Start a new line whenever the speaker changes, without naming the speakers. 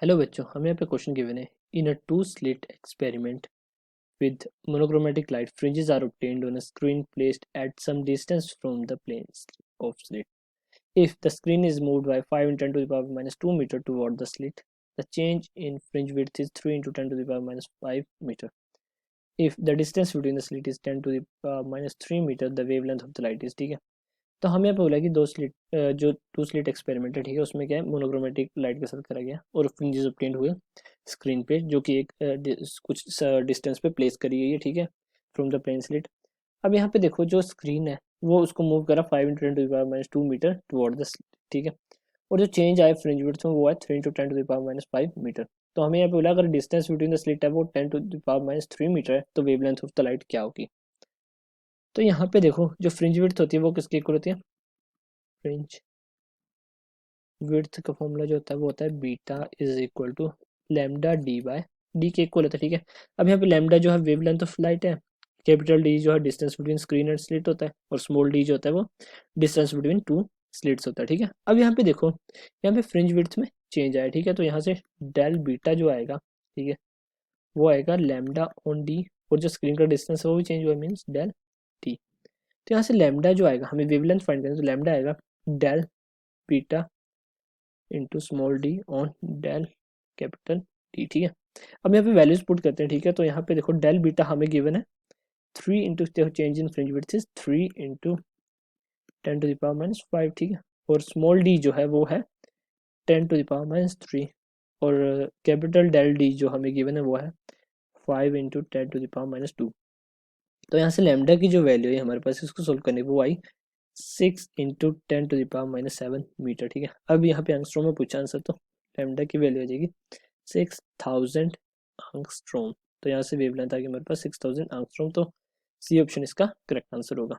Hello बच्चों, हमें यहाँ पे क्वेश्चन गिवन है। In a two slit experiment with monochromatic light, fringes are obtained on a screen placed at some distance from the plane of slit. If the screen is moved by 5 into 10 to the power minus 2 meter toward the slit, the change in fringe width is 3 into 10 to the power minus 5 meter. If the distance between the slit is 10 to the power minus 3 meter, the wavelength of the light is, ठीक है। तो हमें यहाँ पे बोला कि जो to slit experiment है, ठीक है, उसमें क्या है, मोनोक्रोमेटिक लाइट के साथ करा गया और फ्रिंजेस ऑब्टेंड हुए स्क्रीन पे, जो कि एक कुछ डिस्टेंस पे प्लेस करी गई है, ठीक है, फ्रॉम द प्लेन स्लिट। अब यहाँ पे देखो, जो स्क्रीन है वो उसको मूव करा 5 × 10⁻⁻2 मीटर टुवर्ड द स्लिट, ठीक है। और जो चेंज आया फ्रिंज विड्थ में वो है 3 × 10⁻⁵ मीटर। तो हमें यहाँ पे बोला, अगर डिस्टेंस बिटवीन द स्लिट है वो 10⁻³ मीटर है, तो वेवलेंथ ऑफ द लाइट क्या होगी। तो यहाँ पे देखो, जो फ्रिंज विड्थ होती है वो किसके इक्वल होती है। फ्रिंज विड्थ का फॉर्मूला जो होता है वो होता है beta is equal to lambda d by d के इक्वल होता है, ठीक है। अब यहाँ पे लैम्डा जो है वेवलेंथ ऑफ लाइट है, कैपिटल डी जो है distance between screen and slit होता है, और स्मॉल डी जो होता है वो डिस्टेंस बिटवीन टू स्लिट्स होता है, ठीक है। अब यहाँ पे देखो, यहाँ पे फ्रिंज विड्थ में चेंज आया, ठीक है, तो यहाँ से डेल बीटा जो आएगा, ठीक है, वो आएगा लैम्डा ऑन डी, और जो स्क्रीन का डिस्टेंस है वो भी चेंज हुआ, मीन्स डेल टी। तो यहाँ से लैम्डा जो आएगा, हमें वेवलेंथ फाइंड करना है, तो लैम्डा आएगा del beta into small d on del capital d, ठीक है। अब यहाँ पे वैल्यूज पुट करते हैं, ठीक है। तो यहाँ पे देखो, डेल बीटा हमें गिवन है 3 into change in fringe width is 3 into 10⁻⁻5, ठीक है। और स्मॉल डी जो है वो है 10⁻⁻3, और कैपिटल डेल डी जो हमें गिवन है वो है 5 इंटू 10⁻²। तो यहाँ से लैम्डा की जो वैल्यू है हमारे पास, इसको सोल्व करने वो आई 6 इंटू 10⁻⁻7 मीटर, ठीक है। अब यहाँ पे एंगस्ट्रॉम में पूछा आंसर, तो लैम्डा की वैल्यू आ जाएगी 6000 एंगस्ट्रॉम। तो यहाँ से वेवलेंथ आ गई हमारे पास 6000 एंगस्ट्रॉम। तो सी ऑप्शन इसका करेक्ट आंसर होगा।